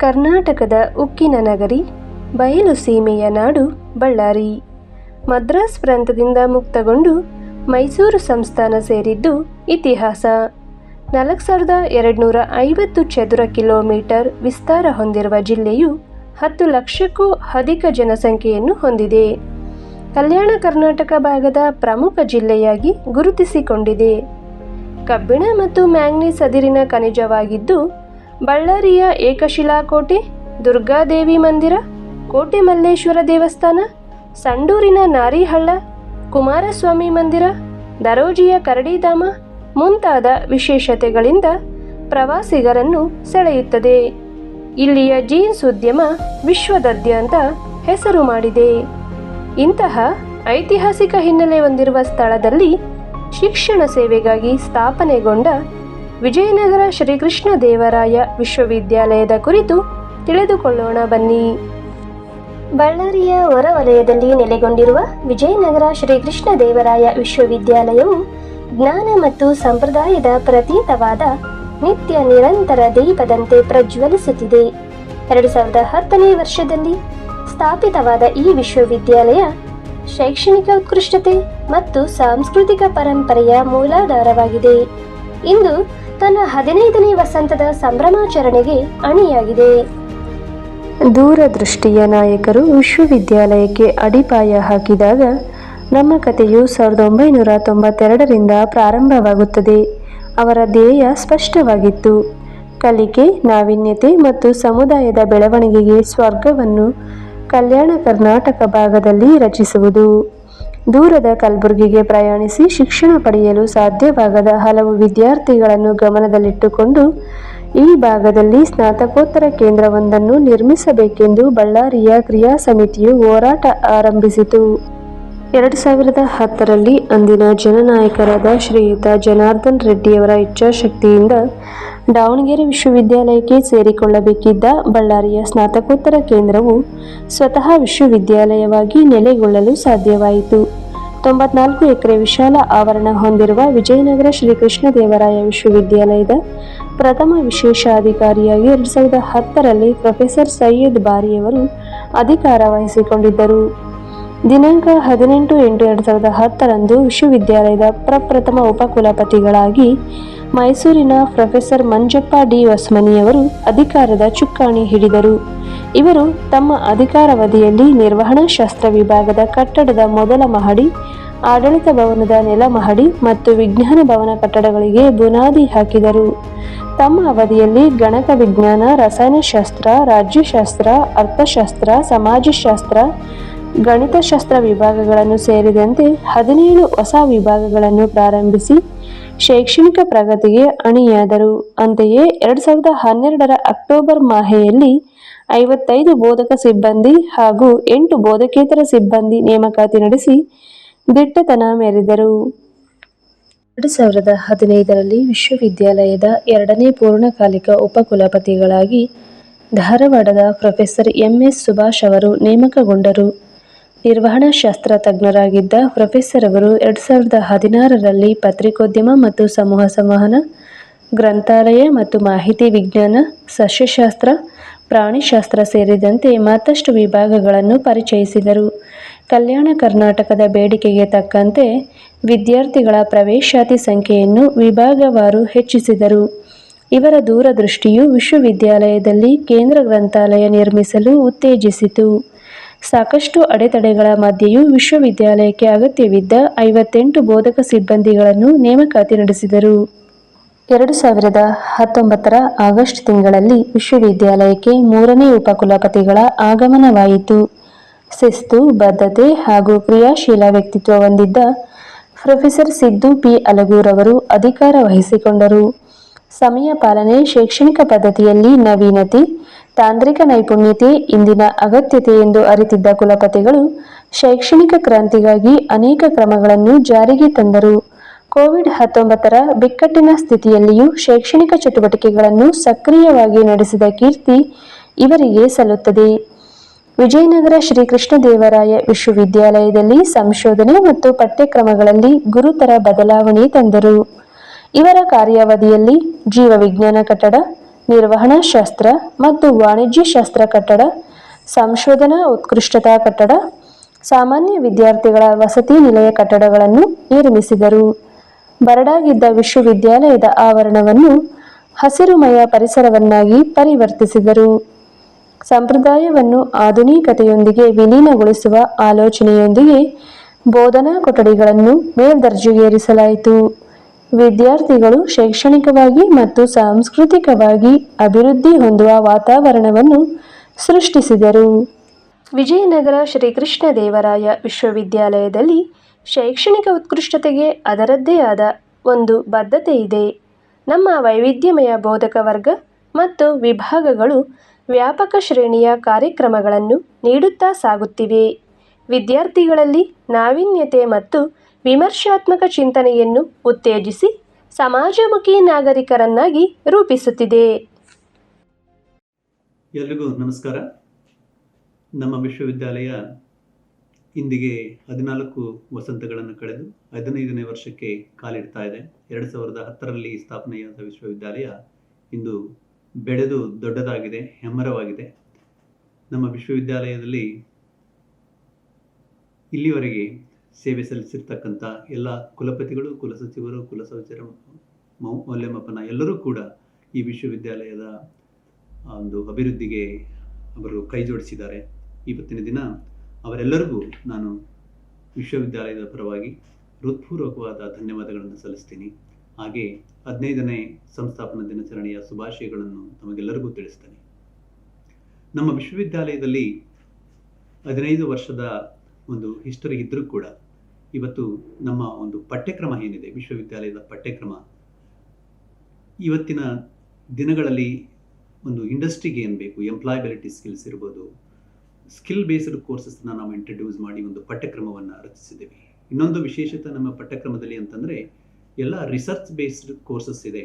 ಕರ್ನಾಟಕದ ಉಕ್ಕಿನ ನಗರಿ, ಬಯಲು ಸೀಮೆಯ ನಾಡು ಬಳ್ಳಾರಿ. ಮದ್ರಾಸ್ ಪ್ರಾಂತದಿಂದ ಮುಕ್ತಗೊಂಡು ಮೈಸೂರು ಸಂಸ್ಥಾನ ಸೇರಿದ್ದು ಇತಿಹಾಸ. 4250 ಚದುರ ಕಿಲೋಮೀಟರ್ ವಿಸ್ತಾರ ಹೊಂದಿರುವ ಜಿಲ್ಲೆಯು 10 ಲಕ್ಷಕ್ಕೂ ಅಧಿಕ ಜನಸಂಖ್ಯೆಯನ್ನು ಹೊಂದಿದೆ. ಕಲ್ಯಾಣ ಕರ್ನಾಟಕ ಭಾಗದ ಪ್ರಮುಖ ಜಿಲ್ಲೆಯಾಗಿ ಗುರುತಿಸಿಕೊಂಡಿದೆ. ಕಬ್ಬಿಣ ಮತ್ತು ಮ್ಯಾಂಗನೀಸ್ ಅದಿರಿನ ಖನಿಜವಾಗಿದ್ದು, ಬಳ್ಳಾರಿಯ ಏಕಶಿಲಾಕೋಟೆ, ದುರ್ಗಾದೇವಿ ಮಂದಿರ, ಕೋಟೆ ಮಲ್ಲೇಶ್ವರ ದೇವಸ್ಥಾನ, ಸಂಡೂರಿನ ನಾರಿಹಳ್ಳ, ಕುಮಾರಸ್ವಾಮಿ ಮಂದಿರ, ದರೋಜಿಯ ಕರಡಿಧಾಮ ಮುಂತಾದ ವಿಶೇಷತೆಗಳಿಂದ ಪ್ರವಾಸಿಗರನ್ನು ಸೆಳೆಯುತ್ತದೆ. ಇಲ್ಲಿಯ ಜೀನ್ಸ್ ಉದ್ಯಮ ವಿಶ್ವದಾದ್ಯಂತ ಹೆಸರು ಮಾಡಿದೆ. ಇಂತಹ ಐತಿಹಾಸಿಕ ಹಿನ್ನೆಲೆ ಹೊಂದಿರುವ ಸ್ಥಳದಲ್ಲಿ ಶಿಕ್ಷಣ ಸೇವೆಗಾಗಿ ಸ್ಥಾಪನೆಗೊಂಡ ವಿಜಯನಗರ ಶ್ರೀಕೃಷ್ಣ ದೇವರಾಯ ವಿಶ್ವವಿದ್ಯಾಲಯದ ಕುರಿತು ತಿಳಿದುಕೊಳ್ಳೋಣ ಬನ್ನಿ. ಬಳ್ಳಾರಿಯ ಹೊರವಲಯದಲ್ಲಿ ನೆಲೆಗೊಂಡಿರುವ ವಿಜಯನಗರ ಶ್ರೀಕೃಷ್ಣ ದೇವರಾಯ ವಿಶ್ವವಿದ್ಯಾಲಯವು ಜ್ಞಾನ ಮತ್ತು ಸಂಪ್ರದಾಯದ ಪ್ರತೀಕವಾದ ನಿತ್ಯ ನಿರಂತರ ದೀಪದಂತೆ ಪ್ರಜ್ವಲಿಸುತ್ತಿದೆ. 2010ನೇ ವರ್ಷದಲ್ಲಿ ಸ್ಥಾಪಿತವಾದ ಈ ವಿಶ್ವವಿದ್ಯಾಲಯ ಶೈಕ್ಷಣಿಕ ಉತ್ಕೃಷ್ಟತೆ ಮತ್ತು ಸಾಂಸ್ಕೃತಿಕ ಪರಂಪರೆಯ ಮೂಲಾಧಾರವಾಗಿದೆ. ಇಂದು ತನ್ನ 15ನೇ ವಸಂತದ ಸಂಭ್ರಮಾಚರಣೆಗೆ ಅಣಿಯಾಗಿದೆ. ದೂರದೃಷ್ಟಿಯ ನಾಯಕರು ವಿಶ್ವವಿದ್ಯಾಲಯಕ್ಕೆ ಅಡಿಪಾಯ ಹಾಕಿದಾಗ ನಮ್ಮ ಕಥೆಯು 1992ರಿಂದ ಪ್ರಾರಂಭವಾಗುತ್ತದೆ. ಅವರ ಧ್ಯೇಯ ಸ್ಪಷ್ಟವಾಗಿತ್ತು: ಕಲಿಕೆ, ನಾವೀನ್ಯತೆ ಮತ್ತು ಸಮುದಾಯದ ಬೆಳವಣಿಗೆಗೆ ಸ್ವರ್ಗವನ್ನು ಕಲ್ಯಾಣ ಕರ್ನಾಟಕ ಭಾಗದಲ್ಲಿ ರಚಿಸುವುದು. ದೂರದ ಕಲಬುರಗಿಗೆ ಪ್ರಯಾಣಿಸಿ ಶಿಕ್ಷಣ ಪಡೆಯಲು ಸಾಧ್ಯವಾಗದ ಹಲವು ವಿದ್ಯಾರ್ಥಿಗಳನ್ನು ಗಮನದಲ್ಲಿಟ್ಟುಕೊಂಡು ಈ ಭಾಗದಲ್ಲಿ ಸ್ನಾತಕೋತ್ತರ ಕೇಂದ್ರವೊಂದನ್ನು ನಿರ್ಮಿಸಬೇಕೆಂದು ಬಳ್ಳಾರಿಯ ಕ್ರಿಯಾ ಸಮಿತಿಯು ಹೋರಾಟ ಆರಂಭಿಸಿತು. 2010ರಲ್ಲಿ ಅಂದಿನ ಜನನಾಯಕರಾದ ಶ್ರೀಯುತ ಜನಾರ್ದನ್ ರೆಡ್ಡಿಯವರ ಇಚ್ಛಾಶಕ್ತಿಯಿಂದ ದಾವಣಗೆರೆ ವಿಶ್ವವಿದ್ಯಾಲಯಕ್ಕೆ ಸೇರಿಕೊಳ್ಳಬೇಕಿದ್ದ ಬಳ್ಳಾರಿಯ ಸ್ನಾತಕೋತ್ತರ ಕೇಂದ್ರವು ಸ್ವತಃ ವಿಶ್ವವಿದ್ಯಾಲಯವಾಗಿ ನೆಲೆಗೊಳ್ಳಲು ಸಾಧ್ಯವಾಯಿತು. 94 ಎಕರೆ ವಿಶಾಲ ಆವರಣ ಹೊಂದಿರುವ ವಿಜಯನಗರ ಶ್ರೀಕೃಷ್ಣ ದೇವರಾಯ ವಿಶ್ವವಿದ್ಯಾಲಯದ ಪ್ರಥಮ ವಿಶೇಷಾಧಿಕಾರಿಯಾಗಿ 2010ರಲ್ಲಿ ಪ್ರೊಫೆಸರ್ ಸೈಯದ್ ಬಾರಿಯವರು ಅಧಿಕಾರ ವಹಿಸಿಕೊಂಡಿದ್ದರು. ದಿನಾಂಕ 18/8/2010ರಂದು ವಿಶ್ವವಿದ್ಯಾಲಯದ ಪ್ರಪ್ರಥಮ ಉಪಕುಲಪತಿಗಳಾಗಿ ಮೈಸೂರಿನ ಪ್ರೊಫೆಸರ್ ಮಂಜಪ್ಪ ಡಿ ಹೊಸಮನಿಯವರು ಅಧಿಕಾರದ ಚುಕ್ಕಾಣಿ ಹಿಡಿದರು. ಇವರು ತಮ್ಮ ಅಧಿಕಾರಾವಧಿಯಲ್ಲಿ ನಿರ್ವಹಣಾ ಶಾಸ್ತ್ರ ವಿಭಾಗದ ಕಟ್ಟಡದ ಮೊದಲ ಮಹಡಿ, ಆಡಳಿತ ಭವನದ ನೆಲಮಹಡಿ ಮತ್ತು ವಿಜ್ಞಾನ ಭವನ ಕಟ್ಟಡಗಳಿಗೆ ಬುನಾದಿ ಹಾಕಿದರು. ತಮ್ಮ ಅವಧಿಯಲ್ಲಿ ಗಣಕ ವಿಜ್ಞಾನ, ರಸಾಯನಶಾಸ್ತ್ರ, ರಾಜ್ಯಶಾಸ್ತ್ರ, ಅರ್ಥಶಾಸ್ತ್ರ, ಸಮಾಜಶಾಸ್ತ್ರ, ಗಣಿತಶಾಸ್ತ್ರ ವಿಭಾಗಗಳನ್ನು ಸೇರಿದಂತೆ 17 ಹೊಸ ವಿಭಾಗಗಳನ್ನು ಪ್ರಾರಂಭಿಸಿ ಶೈಕ್ಷಣಿಕ ಪ್ರಗತಿಗೆ ಅಣಿಯಾದರು. ಅಂತೆಯೇ 2012ರ ಅಕ್ಟೋಬರ್ ಮಾಹೆಯಲ್ಲಿ 55 ಬೋಧಕ ಸಿಬ್ಬಂದಿ ಹಾಗೂ 8 ಬೋಧಕೇತರ ಸಿಬ್ಬಂದಿ ನೇಮಕಾತಿ ನಡೆಸಿ ದಿಟ್ಟತನ ಮೆರೆದರು. 2015ರಲ್ಲಿ ವಿಶ್ವವಿದ್ಯಾಲಯದ 2ನೇ ಪೂರ್ಣಕಾಲಿಕ ಉಪಕುಲಪತಿಗಳಾಗಿ ಧಾರವಾಡದ ಪ್ರೊಫೆಸರ್ ಎಂ.ಎಸ್. ಸುಭಾಷ್ ಅವರು ನೇಮಕಗೊಂಡರು. ನಿರ್ವಹಣಾ ಶಾಸ್ತ್ರ ತಜ್ಞರಾಗಿದ್ದ ಪ್ರೊಫೆಸರ್ ಅವರು 2016ರಲ್ಲಿ ಪತ್ರಿಕೋದ್ಯಮ ಮತ್ತು ಸಮೂಹ ಸಂವಹನ, ಗ್ರಂಥಾಲಯ ಮತ್ತು ಮಾಹಿತಿ ವಿಜ್ಞಾನ, ಸಸ್ಯಶಾಸ್ತ್ರ, ಪ್ರಾಣಿಶಾಸ್ತ್ರ ಸೇರಿದಂತೆ ಮತ್ತಷ್ಟು ವಿಭಾಗಗಳನ್ನು ಪರಿಚಯಿಸಿದರು. ಕಲ್ಯಾಣ ಕರ್ನಾಟಕದ ಬೇಡಿಕೆಗೆ ತಕ್ಕಂತೆ ವಿದ್ಯಾರ್ಥಿಗಳ ಪ್ರವೇಶಾತಿ ಸಂಖ್ಯೆಯನ್ನು ವಿಭಾಗವಾರು ಹೆಚ್ಚಿಸಿದರು. ಇವರ ದೂರದೃಷ್ಟಿಯು ವಿಶ್ವವಿದ್ಯಾಲಯದಲ್ಲಿ ಕೇಂದ್ರ ಗ್ರಂಥಾಲಯ ನಿರ್ಮಿಸಲು ಉತ್ತೇಜಿಸಿತು. ಸಾಕಷ್ಟು ಅಡೆತಡೆಗಳ ಮಧ್ಯೆಯೂ ವಿಶ್ವವಿದ್ಯಾಲಯಕ್ಕೆ ಅಗತ್ಯವಿದ್ದ 58 ಬೋಧಕ ಸಿಬ್ಬಂದಿಗಳನ್ನು ನೇಮಕಾತಿ ನಡೆಸಿದರು. 2019ರ ಆಗಸ್ಟ್ ತಿಂಗಳಲ್ಲಿ ವಿಶ್ವವಿದ್ಯಾಲಯಕ್ಕೆ 3ನೇ ಉಪಕುಲಪತಿಗಳ ಆಗಮನವಾಯಿತು. ಶಿಸ್ತು, ಬದ್ಧತೆ ಹಾಗೂ ಕ್ರಿಯಾಶೀಲ ವ್ಯಕ್ತಿತ್ವ ಹೊಂದಿದ್ದ ಪ್ರೊಫೆಸರ್ ಸಿದ್ದು ಪಿ. ಅಲಗೂರವರು ಅಧಿಕಾರ ವಹಿಸಿಕೊಂಡರು. ಸಮಯ ಪಾಲನೆ, ಶೈಕ್ಷಣಿಕ ಪದ್ಧತಿಯಲ್ಲಿ ನವೀನತೆ, ತಾಂತ್ರಿಕ ನೈಪುಣ್ಯತೆ ಇಂದಿನ ಅಗತ್ಯತೆ ಎಂದು ಅರಿತಿದ್ದ ಕುಲಪತಿಗಳು ಶೈಕ್ಷಣಿಕ ಕ್ರಾಂತಿಗಾಗಿ ಅನೇಕ ಕ್ರಮಗಳನ್ನು ಜಾರಿಗೆ ತಂದರು. ಕೋವಿಡ್-19ರ ಬಿಕ್ಕಟ್ಟಿನ ಸ್ಥಿತಿಯಲ್ಲಿಯೂ ಶೈಕ್ಷಣಿಕ ಚಟುವಟಿಕೆಗಳನ್ನು ಸಕ್ರಿಯವಾಗಿ ನಡೆಸಿದ ಕೀರ್ತಿ ಇವರಿಗೆ ಸಲ್ಲುತ್ತದೆ. ವಿಜಯನಗರ ಶ್ರೀಕೃಷ್ಣ ದೇವರಾಯ ವಿಶ್ವವಿದ್ಯಾಲಯದಲ್ಲಿ ಸಂಶೋಧನೆ ಮತ್ತು ಪಠ್ಯಕ್ರಮಗಳಲ್ಲಿ ಗುರುತರ ಬದಲಾವಣೆ ತಂದರು. ಇವರ ಕಾರ್ಯಾವಧಿಯಲ್ಲಿ ಜೀವವಿಜ್ಞಾನ ಕಟ್ಟಡ, ನಿರ್ವಹಣಾ ಶಾಸ್ತ್ರ ಮತ್ತು ವಾಣಿಜ್ಯ ಶಾಸ್ತ್ರ ಕಟ್ಟಡ, ಸಂಶೋಧನಾ ಉತ್ಕೃಷ್ಟತಾ ಕಟ್ಟಡ, ಸಾಮಾನ್ಯ ವಿದ್ಯಾರ್ಥಿಗಳ ವಸತಿ ನಿಲಯ ಕಟ್ಟಡಗಳನ್ನು ನಿರ್ಮಿಸಿದರು. ಬರಡಾಗಿದ್ದ ವಿಶ್ವವಿದ್ಯಾಲಯದ ಆವರಣವನ್ನು ಹಸಿರುಮಯ ಪರಿಸರವನ್ನಾಗಿ ಪರಿವರ್ತಿಸಿದರು. ಸಂಪ್ರದಾಯವನ್ನು ಆಧುನಿಕತೆಯೊಂದಿಗೆ ವಿಲೀನಗೊಳಿಸುವ ಆಲೋಚನೆಯೊಂದಿಗೆ ಬೋಧನಾ ಕೊಠಡಿಗಳನ್ನು ಮೇಲ್ದರ್ಜೆಗೇರಿಸಲಾಯಿತು. ವಿದ್ಯಾರ್ಥಿಗಳು ಶೈಕ್ಷಣಿಕವಾಗಿ ಮತ್ತು ಸಾಂಸ್ಕೃತಿಕವಾಗಿ ಅಭಿವೃದ್ಧಿ ಹೊಂದುವ ವಾತಾವರಣವನ್ನು ಸೃಷ್ಟಿಸಿದರು. ವಿಜಯನಗರ ಶ್ರೀಕೃಷ್ಣದೇವರಾಯ ವಿಶ್ವವಿದ್ಯಾಲಯದಲ್ಲಿ ಶೈಕ್ಷಣಿಕ ಉತ್ಕೃಷ್ಟತೆಗೆ ಅದರದ್ದೇ ಆದ ಒಂದು ಬದ್ಧತೆ ಇದೆ. ನಮ್ಮ ವೈವಿಧ್ಯಮಯ ಬೋಧಕ ವರ್ಗ ಮತ್ತು ವಿಭಾಗಗಳು ವ್ಯಾಪಕ ಶ್ರೇಣಿಯ ಕಾರ್ಯಕ್ರಮಗಳನ್ನು ನೀಡುತ್ತಾ ಸಾಗುತ್ತಿವೆ. ವಿದ್ಯಾರ್ಥಿಗಳಲ್ಲಿ ನಾವೀನ್ಯತೆ ಮತ್ತು ವಿಮರ್ಶಾತ್ಮಕ ಚಿಂತನೆಯನ್ನು ಉತ್ತೇಜಿಸಿ ಸಮಾಜಮುಖಿ ನಾಗರಿಕರನ್ನಾಗಿ ರೂಪಿಸುತ್ತಿದೆ. ಎಲ್ರಿಗೂ ನಮಸ್ಕಾರ. ನಮ್ಮ ವಿಶ್ವವಿದ್ಯಾಲಯ ಇಂದಿಗೆ 14 ವಸಂತಗಳನ್ನು ಕಳೆದು 15ನೇ ವರ್ಷಕ್ಕೆ ಕಾಲಿಡ್ತಾ ಇದೆ. 2010ರಲ್ಲಿ ಸ್ಥಾಪನೆಯಾದ ವಿಶ್ವವಿದ್ಯಾಲಯ ಇಂದು ಬೆಳೆದು ದೊಡ್ಡದಾಗಿದೆ, ಹೆಮ್ಮರವಾಗಿದೆ. ನಮ್ಮ ವಿಶ್ವವಿದ್ಯಾಲಯದಲ್ಲಿ ಇಲ್ಲಿವರೆಗೆ ಸೇವೆ ಸಲ್ಲಿಸಿರ್ತಕ್ಕಂಥ ಎಲ್ಲ ಕುಲಪತಿಗಳು, ಕುಲಸಚಿವರು, ಕುಲಸಚಿವರ ಮೌಲ್ಯಮಾಪನ ಎಲ್ಲರೂ ಕೂಡ ಈ ವಿಶ್ವವಿದ್ಯಾಲಯದ ಒಂದು ಅಭಿವೃದ್ಧಿಗೆ ಅವರು ಕೈ ಜೋಡಿಸಿದ್ದಾರೆ. ಇವತ್ತಿನ ದಿನ ಅವರೆಲ್ಲರಿಗೂ ನಾನು ವಿಶ್ವವಿದ್ಯಾಲಯದ ಪರವಾಗಿ ಹೃತ್ಪೂರ್ವಕವಾದ ಧನ್ಯವಾದಗಳನ್ನು ಸಲ್ಲಿಸ್ತೀನಿ. ಹಾಗೆ 15ನೇ ಸಂಸ್ಥಾಪನಾ ದಿನಾಚರಣೆಯ ಶುಭಾಶಯಗಳನ್ನು ತಮಗೆಲ್ಲರಿಗೂ ತಿಳಿಸ್ತೇನೆ. ನಮ್ಮ ವಿಶ್ವವಿದ್ಯಾಲಯದಲ್ಲಿ 15 ವರ್ಷದ ಒಂದು ಹಿಸ್ಟರಿ ಇದ್ದರೂ ಕೂಡ ಇವತ್ತು ನಮ್ಮ ಒಂದು ಪಠ್ಯಕ್ರಮ ಏನಿದೆ, ವಿಶ್ವವಿದ್ಯಾಲಯದ ಪಠ್ಯಕ್ರಮ ಇವತ್ತಿನ ದಿನಗಳಲ್ಲಿ ಒಂದು ಇಂಡಸ್ಟ್ರಿಗೆ ಏನು ಬೇಕು, ಎಂಪ್ಲಾಯಬಿಲಿಟಿ ಸ್ಕಿಲ್ಸ್ ಇರ್ಬೋದು, ಸ್ಕಿಲ್ ಬೇಸ್ಡ್ ಕೋರ್ಸಸ್ನ ನಾವು ಇಂಟ್ರಡ್ಯೂಸ್ ಮಾಡಿ ಒಂದು ಪಠ್ಯಕ್ರಮವನ್ನು ರಚಿಸಿದ್ದೇವೆ. ಇನ್ನೊಂದು ವಿಶೇಷತೆ ನಮ್ಮ ಪಠ್ಯಕ್ರಮದಲ್ಲಿ ಅಂತಂದರೆ ಎಲ್ಲ ರಿಸರ್ಚ್ ಬೇಸ್ಡ್ ಕೋರ್ಸಸ್ ಇದೆ.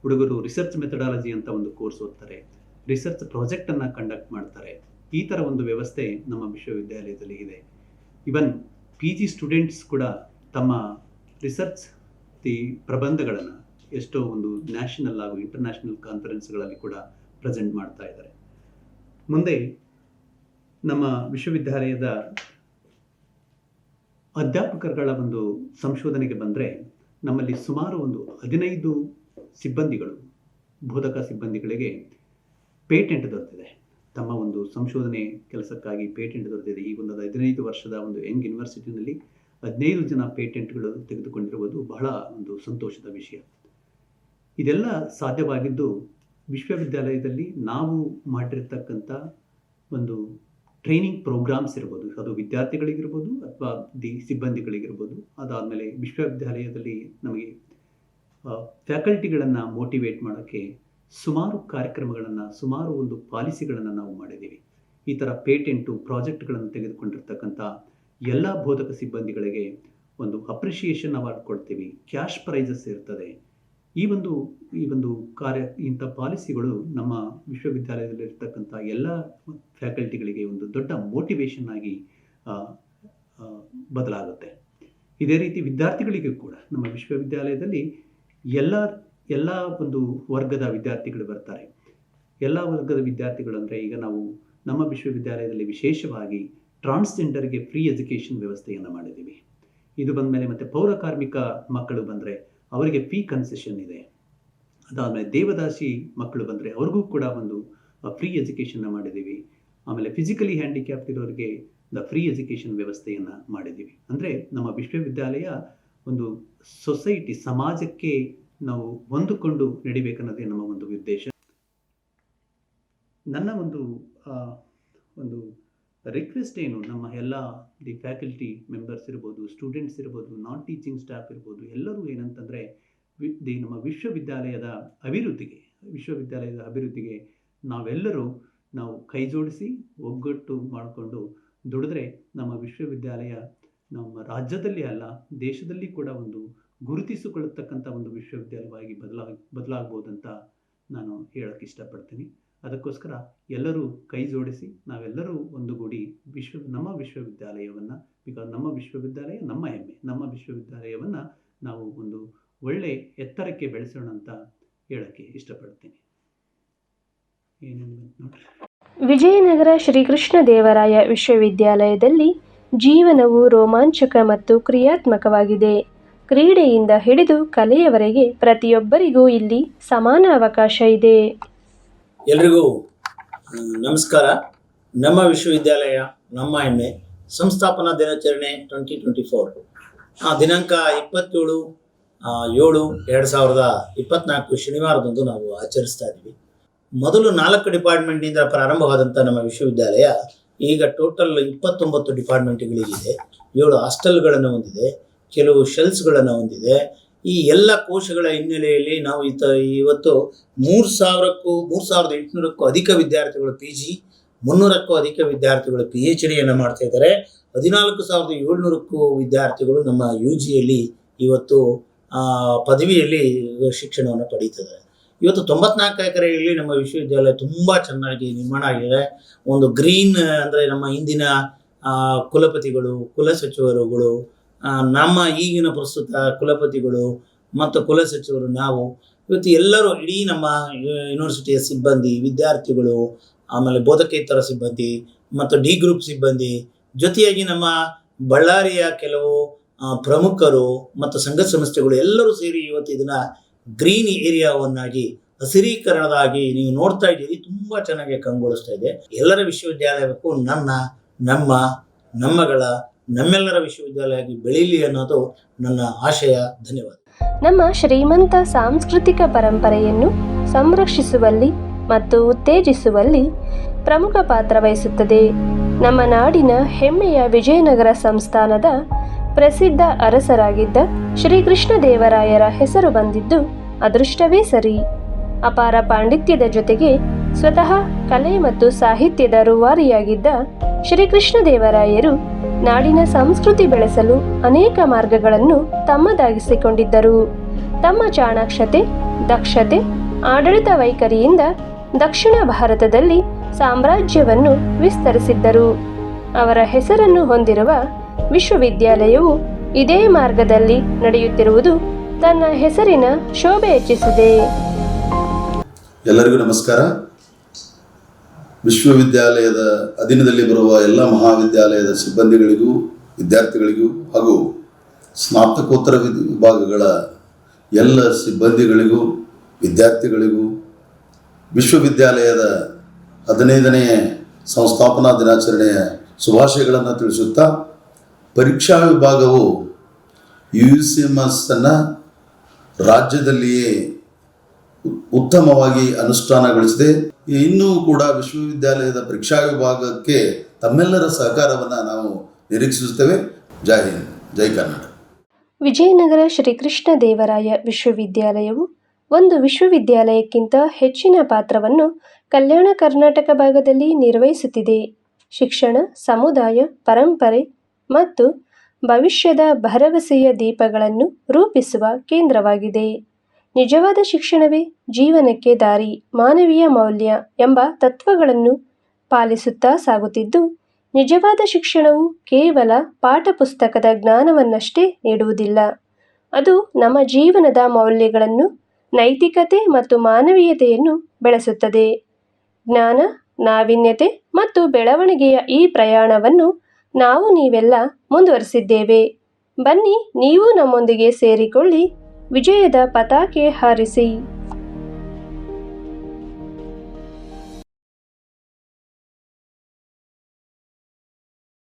ಹುಡುಗರು ರಿಸರ್ಚ್ ಮೆಥಡಾಲಜಿ ಅಂತ ಒಂದು ಕೋರ್ಸ್ ಓದ್ತಾರೆ, ರಿಸರ್ಚ್ ಪ್ರಾಜೆಕ್ಟನ್ನು ಕಂಡಕ್ಟ್ ಮಾಡ್ತಾರೆ. ಈ ಥರ ಒಂದು ವ್ಯವಸ್ಥೆ ನಮ್ಮ ವಿಶ್ವವಿದ್ಯಾಲಯದಲ್ಲಿ ಇದೆ. ಇವನ್ PG ಸ್ಟೂಡೆಂಟ್ಸ್ ಕೂಡ ತಮ್ಮ ರಿಸರ್ಚ್ ಪ್ರಬಂಧಗಳನ್ನು ಎಷ್ಟೋ ಒಂದು ನ್ಯಾಷನಲ್ ಹಾಗೂ ಇಂಟರ್ನ್ಯಾಷನಲ್ ಕಾನ್ಫರೆನ್ಸ್ಗಳಲ್ಲಿ ಕೂಡ ಪ್ರೆಸೆಂಟ್ ಮಾಡ್ತಾ ಇದ್ದಾರೆ. ಮುಂದೆ ನಮ್ಮ ವಿಶ್ವವಿದ್ಯಾಲಯದ ಅಧ್ಯಾಪಕರುಗಳ ಒಂದು ಸಂಶೋಧನೆಗೆ ಬಂದರೆ ನಮ್ಮಲ್ಲಿ ಸುಮಾರು ಒಂದು 15 ಸಿಬ್ಬಂದಿಗಳು, ಬೋಧಕ ಸಿಬ್ಬಂದಿಗಳಿಗೆ ಪೇಟೆಂಟ್ ದೊರೆತಿದೆ. ತಮ್ಮ ಒಂದು ಸಂಶೋಧನೆ ಕೆಲಸಕ್ಕಾಗಿ ಪೇಟೆಂಟ್ ದೊರೆತಿದೆ. ಈ ಒಂದು 15 ವರ್ಷದ ಒಂದು ಯಂಗ್ ಯೂನಿವರ್ಸಿಟಿನಲ್ಲಿ 15 ಜನ ಪೇಟೆಂಟ್ಗಳು ತೆಗೆದುಕೊಂಡಿರುವುದು ಬಹಳ ಒಂದು ಸಂತೋಷದ ವಿಷಯ. ಇದೆಲ್ಲ ಸಾಧ್ಯವಾಗಿದ್ದು ವಿಶ್ವವಿದ್ಯಾಲಯದಲ್ಲಿ ನಾವು ಮಾಡಿರ್ತಕ್ಕಂಥ ಒಂದು ಟ್ರೈನಿಂಗ್ ಪ್ರೋಗ್ರಾಮ್ಸ್ ಇರ್ಬೋದು, ಅದು ವಿದ್ಯಾರ್ಥಿಗಳಿಗಿರ್ಬೋದು ಅಥವಾ ಸಿಬ್ಬಂದಿಗಳಿಗಿರ್ಬೋದು. ಅದಾದಮೇಲೆ ವಿಶ್ವವಿದ್ಯಾಲಯದಲ್ಲಿ ನಮಗೆ ಫ್ಯಾಕಲ್ಟಿಗಳನ್ನು ಮೋಟಿವೇಟ್ ಮಾಡೋಕ್ಕೆ ಸುಮಾರು ಕಾರ್ಯಕ್ರಮಗಳನ್ನು, ಸುಮಾರು ಒಂದು ಪಾಲಿಸಿಗಳನ್ನು ನಾವು ಮಾಡಿದ್ದೀವಿ. ಈ ಥರ ಪೇಟೆಂಟು ಪ್ರಾಜೆಕ್ಟ್ಗಳನ್ನು ತೆಗೆದುಕೊಂಡಿರ್ತಕ್ಕಂಥ ಎಲ್ಲ ಬೋಧಕ ಸಿಬ್ಬಂದಿಗಳಿಗೆ ಒಂದು ಅಪ್ರಿಷಿಯೇಷನ್ ಅವಾರ್ಡ್ ಕೊಡ್ತೀವಿ, ಕ್ಯಾಶ್ ಪ್ರೈಸಸ್ ಇರ್ತದೆ. ಈ ಒಂದು ಇಂಥ ಪಾಲಿಸಿಗಳು ನಮ್ಮ ವಿಶ್ವವಿದ್ಯಾಲಯದಲ್ಲಿರ್ತಕ್ಕಂಥ ಎಲ್ಲ ಫ್ಯಾಕಲ್ಟಿಗಳಿಗೆ ಒಂದು ದೊಡ್ಡ ಮೋಟಿವೇಶನ್ ಆಗಿ ಬದಲಾಗುತ್ತೆ. ಇದೇ ರೀತಿ ವಿದ್ಯಾರ್ಥಿಗಳಿಗೂ ಕೂಡ ನಮ್ಮ ವಿಶ್ವವಿದ್ಯಾಲಯದಲ್ಲಿ ಎಲ್ಲ ಒಂದು ವರ್ಗದ ವಿದ್ಯಾರ್ಥಿಗಳು ಬರ್ತಾರೆ. ಎಲ್ಲ ವರ್ಗದ ವಿದ್ಯಾರ್ಥಿಗಳು ಅಂದರೆ ಈಗ ನಾವು ನಮ್ಮ ವಿಶ್ವವಿದ್ಯಾಲಯದಲ್ಲಿ ವಿಶೇಷವಾಗಿ ಟ್ರಾನ್ಸ್ಜೆಂಡರ್ಗೆ ಫ್ರೀ ಎಜುಕೇಷನ್ ವ್ಯವಸ್ಥೆಯನ್ನು ಮಾಡಿದ್ದೀವಿ. ಇದು ಬಂದ ಮೇಲೆ ಮತ್ತು ಪೌರ ಕಾರ್ಮಿಕ ಮಕ್ಕಳು ಬಂದರೆ ಅವರಿಗೆ ಫೀ ಕನ್ಸೆಷನ್ ಇದೆ. ಅದಾದಮೇಲೆ ದೇವದಾಸಿ ಮಕ್ಕಳು ಬಂದರೆ ಅವ್ರಿಗೂ ಕೂಡ ಒಂದು ಫ್ರೀ ಎಜುಕೇಷನ್ನ ಮಾಡಿದ್ದೀವಿ. ಆಮೇಲೆ ಫಿಸಿಕಲಿ ಹ್ಯಾಂಡಿಕ್ಯಾಪ್ಟ್ ಇರೋರಿಗೆ ಫ್ರೀ ಎಜುಕೇಷನ್ ವ್ಯವಸ್ಥೆಯನ್ನು ಮಾಡಿದ್ದೀವಿ. ಅಂದರೆ ನಮ್ಮ ವಿಶ್ವವಿದ್ಯಾಲಯ ಒಂದು ಸೊಸೈಟಿ, ಸಮಾಜಕ್ಕೆ ನಾವು ಹೊಂದಿಕೊಂಡು ನಡಿಬೇಕನ್ನೋದೇ ನಮ್ಮ ಒಂದು ಉದ್ದೇಶ. ನನ್ನ ಒಂದು ರಿಕ್ವೆಸ್ಟ್ ಏನು, ನಮ್ಮ ಎಲ್ಲ ಫ್ಯಾಕಲ್ಟಿ ಮೆಂಬರ್ಸ್ ಇರ್ಬೋದು, ಸ್ಟೂಡೆಂಟ್ಸ್ ಇರ್ಬೋದು, ನಾನ್ ಟೀಚಿಂಗ್ ಸ್ಟಾಫ್ ಇರ್ಬೋದು, ಎಲ್ಲರೂ ಏನಂತಂದರೆ ನಮ್ಮ ವಿಶ್ವವಿದ್ಯಾಲಯದ ಅಭಿವೃದ್ಧಿಗೆ ನಾವು ಕೈ ಜೋಡಿಸಿ ಒಗ್ಗಟ್ಟು ಮಾಡಿಕೊಂಡು ದುಡಿದ್ರೆ ನಮ್ಮ ವಿಶ್ವವಿದ್ಯಾಲಯ ನಮ್ಮ ರಾಜ್ಯದಲ್ಲಿ ಅಲ್ಲ, ದೇಶದಲ್ಲಿ ಕೂಡ ಒಂದು ಗುರುತಿಸಿಕೊಳ್ಳತಕ್ಕಂಥ ಒಂದು ವಿಶ್ವವಿದ್ಯಾಲಯವಾಗಿ ಬದಲಾಗ್ಬೋದಂತ ನಾನು ಹೇಳೋಕ್ಕೆ ಇಷ್ಟಪಡ್ತೀನಿ. ಅದಕ್ಕೋಸ್ಕರ ಎಲ್ಲರೂ ಕೈ ಜೋಡಿಸಿ ನಾವೆಲ್ಲರೂ ಒಂದುಗೂಡಿ ನಮ್ಮ ವಿಶ್ವವಿದ್ಯಾಲಯವನ್ನು, ಬಿಕಾಸ್ ನಮ್ಮ ವಿಶ್ವವಿದ್ಯಾಲಯ ನಮ್ಮ ಹೆಮ್ಮೆ, ನಮ್ಮ ವಿಶ್ವವಿದ್ಯಾಲಯವನ್ನು ನಾವು ಒಂದು ಒಳ್ಳೆ ಎತ್ತರಕ್ಕೆ ಬೆಳೆಸೋಣ ಅಂತ ಹೇಳೋಕ್ಕೆ ಇಷ್ಟಪಡ್ತೀನಿ. ಏನೇನು ನೋಡ್ರಿ. ವಿಜಯನಗರ ಶ್ರೀಕೃಷ್ಣ ದೇವರಾಯ ವಿಶ್ವವಿದ್ಯಾಲಯದಲ್ಲಿ ಜೀವನವು ರೋಮಾಂಚಕ ಮತ್ತು ಕ್ರಿಯಾತ್ಮಕವಾಗಿದೆ. ಕ್ರೀಡೆಯಿಂದ ಹಿಡಿದು ಕಲೆಯವರೆಗೆ ಪ್ರತಿಯೊಬ್ಬರಿಗೂ ಇಲ್ಲಿ ಸಮಾನ ಅವಕಾಶ ಇದೆ. ಎಲ್ರಿಗೂ ನಮಸ್ಕಾರ. ನಮ್ಮ ವಿಶ್ವವಿದ್ಯಾಲಯ ನಮ್ಮ ಹೆಮ್ಮೆ ಸಂಸ್ಥಾಪನಾ ದಿನಾಚರಣೆ 2024 ದಿನಾಂಕ 27/7/2024 ಶನಿವಾರದಂದು ನಾವು ಆಚರಿಸ್ತಾ ಇದ್ದೀವಿ. ಮೊದಲು 4 ಡಿಪಾರ್ಟ್ಮೆಂಟ್ನಿಂದ ಪ್ರಾರಂಭವಾದಂಥ ನಮ್ಮ ವಿಶ್ವವಿದ್ಯಾಲಯ ಈಗ ಟೋಟಲ್ 29 ಡಿಪಾರ್ಟ್ಮೆಂಟ್ಗಳಿಗಿದೆ. 7 ಹಾಸ್ಟೆಲ್ಗಳನ್ನು ಹೊಂದಿದೆ, ಕೆಲವು ಶೆಲ್ಸ್ಗಳನ್ನು ಹೊಂದಿದೆ. ಈ ಎಲ್ಲ ಕೋಶಗಳ ಹಿನ್ನೆಲೆಯಲ್ಲಿ ನಾವು ಇವತ್ತು 3,800ಕ್ಕೂ ಅಧಿಕ ವಿದ್ಯಾರ್ಥಿಗಳು PG, 300ಕ್ಕೂ ಅಧಿಕ ವಿದ್ಯಾರ್ಥಿಗಳು PhDಯನ್ನು ಮಾಡ್ತಾ ಇದ್ದಾರೆ. 14,700ಕ್ಕೂ ವಿದ್ಯಾರ್ಥಿಗಳು ನಮ್ಮ UGಯಲ್ಲಿ ಇವತ್ತು ಪದವಿಯಲ್ಲಿ ಶಿಕ್ಷಣವನ್ನು ಪಡೀತಿದ್ದಾರೆ. ಇವತ್ತು 94 ಎಕರೆಯಲ್ಲಿ ನಮ್ಮ ವಿಶ್ವವಿದ್ಯಾಲಯ ತುಂಬ ಚೆನ್ನಾಗಿ ನಿರ್ಮಾಣ ಆಗಿದೆ. ಒಂದು ಗ್ರೀನ್ ಅಂದರೆ ನಮ್ಮ ಇಂದಿನ ಕುಲಪತಿಗಳು, ಕುಲಸಚಿವರುಗಳು, ನಮ್ಮ ಈಗಿನ ಪ್ರಸ್ತುತ ಕುಲಪತಿಗಳು ಮತ್ತು ಕುಲಸಚಿವರು, ನಾವು ಇವತ್ತು ಎಲ್ಲರೂ ಇಡೀ ನಮ್ಮ ಯೂನಿವರ್ಸಿಟಿಯ ಸಿಬ್ಬಂದಿ, ವಿದ್ಯಾರ್ಥಿಗಳು, ಆಮೇಲೆ ಬೋಧಕೇತರ ಸಿಬ್ಬಂದಿ ಮತ್ತು ಡಿ ಗ್ರೂಪ್ ಸಿಬ್ಬಂದಿ, ಜೊತೆಯಾಗಿ ನಮ್ಮ ಬಳ್ಳಾರಿಯ ಕೆಲವು ಪ್ರಮುಖರು ಮತ್ತು ಸಂಘ ಸಂಸ್ಥೆಗಳು ಎಲ್ಲರೂ ಸೇರಿ ಇವತ್ತು ಇದನ್ನು ಗ್ರೀನ್ ಏರಿಯಾವನ್ನಾಗಿ, ಹಸಿರೀಕರಣದಾಗಿ ನೀವು ನೋಡ್ತಾ ಇದ್ದೀರಿ. ತುಂಬ ಚೆನ್ನಾಗಿ ಕಂಗೊಳಿಸ್ತಾ ಇದೆ. ಎಲ್ಲರ ವಿಶ್ವವಿದ್ಯಾಲಯಕ್ಕೂ ನಮ್ಮಗಳ ನಮ್ಮೆಲ್ಲರ ವಿಶ್ವವಿದ್ಯಾಲಯ ಬೆಳೀಲಿ ಅನ್ನೋದು ನನ್ನ ಆಶಯ. ಧನ್ಯವಾದ. ನಮ್ಮ ಶ್ರೀಮಂತ ಸಾಂಸ್ಕೃತಿಕ ಪರಂಪರೆಯನ್ನು ಸಂರಕ್ಷಿಸುವಲ್ಲಿ ಮತ್ತು ಉತ್ತೇಜಿಸುವಲ್ಲಿ ಪ್ರಮುಖ ಪಾತ್ರ ವಹಿಸುತ್ತದೆ. ನಮ್ಮ ನಾಡಿನ ಹೆಮ್ಮೆಯ ವಿಜಯನಗರ ಸಂಸ್ಥಾನದ ಪ್ರಸಿದ್ಧ ಅರಸರಾಗಿದ್ದ ಶ್ರೀಕೃಷ್ಣ ದೇವರಾಯರ ಹೆಸರು ಬಂದಿದ್ದು ಅದೃಷ್ಟವೇ ಸರಿ. ಅಪಾರ ಪಾಂಡಿತ್ಯದ ಜೊತೆಗೆ ಸ್ವತಃ ಕಲೆ ಮತ್ತು ಸಾಹಿತ್ಯದ ರೂವಾರಿಯಾಗಿದ್ದ ಶ್ರೀಕೃಷ್ಣ ದೇವರಾಯರು ನಾಡಿನ ಸಂಸ್ಕೃತಿ ಬೆಳೆಸಲು ಅನೇಕ ಮಾರ್ಗಗಳನ್ನು ತಮ್ಮದಾಗಿಸಿಕೊಂಡಿದ್ದರು. ತಮ್ಮ ಚಾಣಾಕ್ಷತೆ, ದಕ್ಷತೆ, ಆಡಳಿತ ವೈಖರಿಯಿಂದ ದಕ್ಷಿಣ ಭಾರತದಲ್ಲಿ ಸಾಮ್ರಾಜ್ಯವನ್ನು ವಿಸ್ತರಿಸಿದ್ದರು. ಅವರ ಹೆಸರನ್ನು ಹೊಂದಿರುವ ವಿಶ್ವವಿದ್ಯಾಲಯವು ಇದೇ ಮಾರ್ಗದಲ್ಲಿ ನಡೆಯುತ್ತಿರುವುದು ತನ್ನ ಹೆಸರಿನ ಶೋಭೆ ಹೆಚ್ಚಿಸಿದೆ. ಎಲ್ಲರಿಗೂ ನಮಸ್ಕಾರ. ವಿಶ್ವವಿದ್ಯಾಲಯದ ಅಧೀನದಲ್ಲಿ ಬರುವ ಎಲ್ಲ ಮಹಾವಿದ್ಯಾಲಯದ ಸಿಬ್ಬಂದಿಗಳಿಗೂ, ವಿದ್ಯಾರ್ಥಿಗಳಿಗೂ ಹಾಗೂ ಸ್ನಾತಕೋತ್ತರ ವಿಭಾಗಗಳ ಎಲ್ಲ ಸಿಬ್ಬಂದಿಗಳಿಗೂ, ವಿದ್ಯಾರ್ಥಿಗಳಿಗೂ ವಿಶ್ವವಿದ್ಯಾಲಯದ 15ನೇ ಸಂಸ್ಥಾಪನಾ ದಿನಾಚರಣೆಯ ಶುಭಾಶಯಗಳನ್ನು ತಿಳಿಸುತ್ತಾ, ಪರೀಕ್ಷಾ ವಿಭಾಗವು UCMS ರಾಜ್ಯದಲ್ಲಿಯೇ ಉತ್ತಮವಾಗಿ ಅನುಷ್ಠಾನಗೊಳಿಸಿದೆ. ಇನ್ನೂ ಕೂಡ ವಿಶ್ವವಿದ್ಯಾಲಯದ ಪರೀಕ್ಷಾ ವಿಭಾಗಕ್ಕೆ ತಮ್ಮೆಲ್ಲರ ಸಹಕಾರವನ್ನು ನಾವು ನಿರೀಕ್ಷಿಸುತ್ತೇವೆ. ಜೈ ಹಿಂದ್, ಜೈ ಕರ್ನಾಟಕ. ವಿಜಯನಗರ ಶ್ರೀಕೃಷ್ಣ ದೇವರಾಯ ವಿಶ್ವವಿದ್ಯಾಲಯವು ಒಂದು ವಿಶ್ವವಿದ್ಯಾಲಯಕ್ಕಿಂತ ಹೆಚ್ಚಿನ ಪಾತ್ರವನ್ನು ಕಲ್ಯಾಣ ಕರ್ನಾಟಕ ಭಾಗದಲ್ಲಿ ನಿರ್ವಹಿಸುತ್ತಿದೆ. ಶಿಕ್ಷಣ, ಸಮುದಾಯ, ಪರಂಪರೆ ಮತ್ತು ಭವಿಷ್ಯದ ಭರವಸೆಯ ದೀಪಗಳನ್ನು ರೂಪಿಸುವ ಕೇಂದ್ರವಾಗಿದೆ. ನಿಜವಾದ ಶಿಕ್ಷಣವೇ ಜೀವನಕ್ಕೆ ದಾರಿ, ಮಾನವೀಯ ಮೌಲ್ಯ ಎಂಬ ತತ್ವಗಳನ್ನು ಪಾಲಿಸುತ್ತಾ ಸಾಗುತ್ತಿದ್ದು, ನಿಜವಾದ ಶಿಕ್ಷಣವು ಕೇವಲ ಪಾಠಪುಸ್ತಕದ ಜ್ಞಾನವನ್ನಷ್ಟೇ ನೀಡುವುದಿಲ್ಲ. ಅದು ನಮ್ಮ ಜೀವನದ ಮೌಲ್ಯಗಳನ್ನು, ನೈತಿಕತೆ ಮತ್ತು ಮಾನವೀಯತೆಯನ್ನು ಬೆಳೆಸುತ್ತದೆ. ಜ್ಞಾನ, ನಾವೀನ್ಯತೆ ಮತ್ತು ಬೆಳವಣಿಗೆಯ ಈ ಪ್ರಯಾಣವನ್ನು ನೀವೆಲ್ಲ ಮುಂದುವರಿಸಿದ್ದೇವೆ. ಬನ್ನಿ, ನೀವು ನಮ್ಮೊಂದಿಗೆ ಸೇರಿಕೊಳ್ಳಿ, ವಿಜಯದ ಪತಾಕೆ ಹಾರಿಸಿ.